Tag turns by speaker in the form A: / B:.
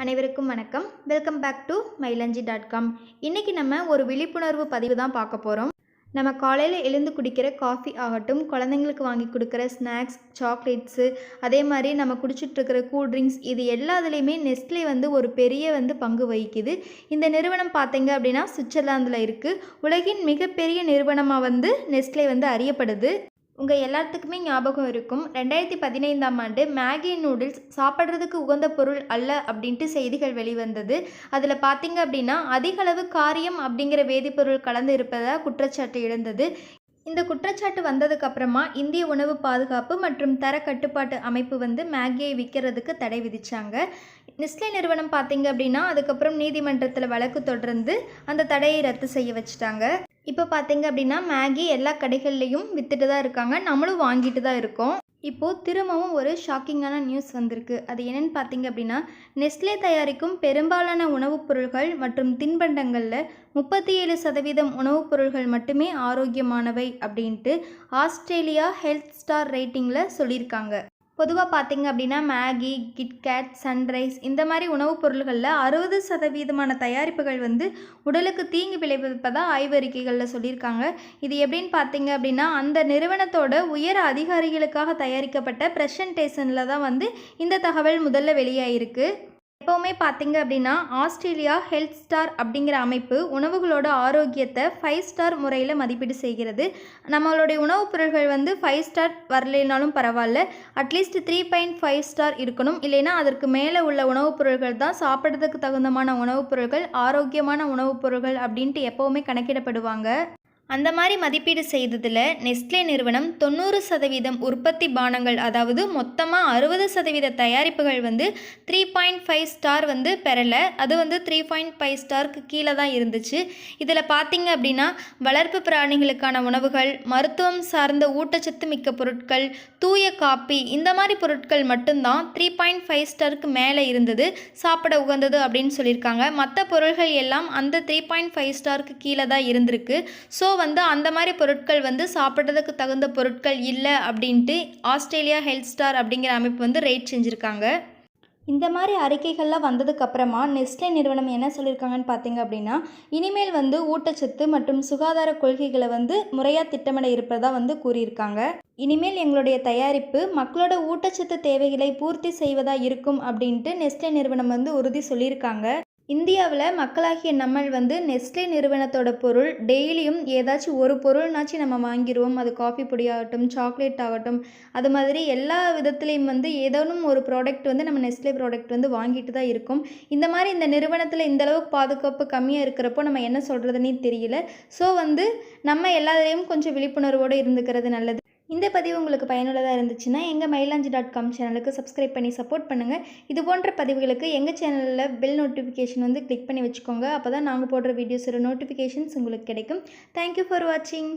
A: அனைவருக்கும் வணக்கம். Welcome back to mailanji.com. இன்றைக்கி நம்ம ஒரு விழிப்புணர்வு பதிவு தான் பார்க்க போகிறோம். நம்ம காலையில் எழுந்து குடிக்கிற காஃபி ஆகட்டும், குழந்தைங்களுக்கு வாங்கி கொடுக்குற ஸ்நாக்ஸ், சாக்லேட்ஸு, அதே மாதிரி நம்ம குடிச்சிட்ருக்கிற கூல்ட்ரிங்க்ஸ், இது எல்லாத்துலேயுமே நெஸ்ட்லே ஒரு பெரிய பங்கு வகிக்குது. இந்த நிறுவனம் பார்த்தீங்க அப்படின்னா சுவிட்சர்லாந்தில் இருக்குது. உலகின் மிகப்பெரிய நிறுவனமாக நெஸ்ட்லே அறியப்படுது. உங்கள் எல்லாத்துக்குமே ஞாபகம் இருக்கும், 2015ஆம் ஆண்டு மேகி நூடுல்ஸ் சாப்பிட்றதுக்கு உகந்த பொருள் அல்ல அப்படின்ட்டு செய்திகள் வெளிவந்தது. அதில் பார்த்தீங்க அப்படின்னா அதிகளவு காரியம் அப்படிங்கிற வேதிப்பொருள் கலந்து இருப்பதாக குற்றச்சாட்டு எழுந்தது. இந்த குற்றச்சாட்டு வந்ததுக்கப்புறமா இந்திய உணவு பாதுகாப்பு மற்றும் தர கட்டுப்பாட்டு அமைப்பு மேகியை விற்கிறதுக்கு தடை விதித்தாங்க. நெஸ்லே நிறுவனம் பார்த்தீங்க அப்படின்னா அதுக்கப்புறம் நீதிமன்றத்தில் வழக்கு தொடர்ந்து அந்த தடையை ரத்து செய்ய வச்சுட்டாங்க. இப்போ பார்த்தீங்க அப்படின்னா மேகி எல்லா கடைகள்லேயும் விற்றுட்டு தான் இருக்காங்க, நம்மளும் வாங்கிட்டு தான் இருக்கோம். இப்போது திரும்பவும் ஒரு ஷாக்கிங்கான நியூஸ் வந்திருக்கு. அது என்னென்னு பார்த்தீங்க அப்படின்னா, நெஸ்லே தயாரிக்கும் பெரும்பாலான உணவுப் பொருட்கள் மற்றும் தின்பண்டங்களில் 37% உணவுப் பொருட்கள் மட்டுமே ஆரோக்கியமானவை அப்படின்ட்டு ஆஸ்திரேலியா ஹெல்த் ஸ்டார் ரேட்டிங்கில் சொல்லியிருக்காங்க. பொதுவாக பார்த்தீங்க அப்படின்னா மேகி, கிட்கேட், சன்ரைஸ் இந்த மாதிரி உணவுப் பொருள்களில் 60% தயாரிப்புகள் உடலுக்கு தீங்கு விளைவிப்பதாக ஆய்வறிக்கைகளில் சொல்லியிருக்காங்க. இது எப்படின்னு பார்த்தீங்க அப்படின்னா, அந்த நிறுவனத்தோட உயர் அதிகாரிகளுக்காக தயாரிக்கப்பட்ட ப்ரெசன்டேஷனில் தான் இந்த தகவல் முதல்ல வெளியாயிருக்கு. எப்போவுமே பார்த்தீங்க அப்படின்னா ஆஸ்திரேலியா ஹெல்த் ஸ்டார் அப்படிங்கிற அமைப்பு உணவுகளோட ஆரோக்கியத்தை 5 ஸ்டார் முறையில் மதிப்பீடு செய்கிறது. நம்மளுடைய உணவுப் பொருட்கள் 5 ஸ்டார் வரலைனாலும் பரவாயில்ல, அட்லீஸ்ட் 3.5 ஸ்டார் இருக்கணும். இல்லைன்னா அதற்கு மேலே உள்ள உணவுப் பொருட்கள் தான் சாப்பிட்றதுக்கு தகுந்தமான உணவுப் பொருட்கள், ஆரோக்கியமான உணவுப் பொருட்கள் அப்படின்ட்டு எப்போவுமே கணக்கிடப்படுவாங்க. அந்த மாதிரி மதிப்பீடு செய்ததில் நெஸ்ட்லே நிறுவனம் 90% உற்பத்தி பானங்கள், அதாவது மொத்தமாக 60% தயாரிப்புகள் 3.5 ஸ்டார் பெறலை. அது 3.5 ஸ்டாருக்கு கீழே தான் இருந்துச்சு. இதில் பார்த்தீங்க அப்படின்னா வளர்ப்பு பிராணிகளுக்கான உணவுகள், மருத்துவம் சார்ந்த ஊட்டச்சத்து மிக்க பொருட்கள், தூய காப்பி இந்த மாதிரி பொருட்கள் மட்டும்தான் 3.5 ஸ்டாருக்கு மேலே இருந்தது, சாப்பிட உகந்தது அப்படின்னு சொல்லியிருக்காங்க. மற்ற பொருள்கள் எல்லாம் அந்த 3.5 ஸ்டாருக்கு கீழே தான் இருந்திருக்கு. ஸோ அந்த மாதிரி பொருட்கள் சாப்பிட்றதுக்கு தகுந்த பொருட்கள் இல்லை அப்படின்ட்டு ஆஸ்திரேலியா ஹெல்த் ஸ்டார் அப்படிங்கிற அமைப்பு ரேட் செஞ்சுருக்காங்க. இந்த மாதிரி அறிக்கைகள்லாம் வந்ததுக்கப்புறமா நெஸ்லே நிறுவனம் என்ன சொல்லியிருக்காங்கன்னு பார்த்தீங்க அப்படின்னா, இனிமேல் ஊட்டச்சத்து மற்றும் சுகாதார கொள்கைகளை முறையாக திட்டமிட இருப்பதாக கூறியிருக்காங்க. இனிமேல் எங்களுடைய தயாரிப்பு மக்களோட ஊட்டச்சத்து தேவைகளை பூர்த்தி செய்வதாக இருக்கும் அப்படின்ட்டு நெஸ்லே நிறுவனம் உறுதி சொல்லியிருக்காங்க. இந்தியாவில் மக்களாகிய நம்மள் நெஸ்லே நிறுவனத்தோட பொருள் டெய்லியும் ஏதாச்சும் ஒரு பொருள்னாச்சும் நம்ம வாங்கிடுவோம். அது காஃபி பொடி ஆகட்டும், சாக்லேட் ஆகட்டும், அது மாதிரி எல்லா விதத்துலேயும் ஏதோனும் ஒரு ப்ராடக்ட் நம்ம நெஸ்லே ப்ராடக்ட் வாங்கிட்டு தான் இருக்கோம். இந்த மாதிரி இந்த நிறுவனத்தில் இந்தளவுக்கு பாதுகாப்பு கம்மியாக இருக்கிறப்போ நம்ம என்ன சொல்கிறதுனே தெரியல. ஸோ நம்ம எல்லாத்துலேயும் கொஞ்சம் விழிப்புணர்வோடு இருந்துக்கிறது நல்லது. இந்த பதிவு உங்களுக்கு பயனுள்ளதாக இருந்துச்சுன்னா எங்கள் mailanji.com சேனலுக்கு சப்ஸ்கிரைப் பண்ணி சப்போர்ட் பண்ணுங்கள். இது போன்ற பதிவுகளுக்கு எங்கள் சேனலில் பெல் நோட்டிஃபிகேஷன் கிளிக் பண்ணி வச்சுக்கோங்க. அப்போ தான் நாங்கள் போடுற வீடியோஸோட நோட்டிஃபிகேஷன்ஸ் உங்களுக்கு கிடைக்கும். தேங்க்யூ ஃபார் வாட்சிங்.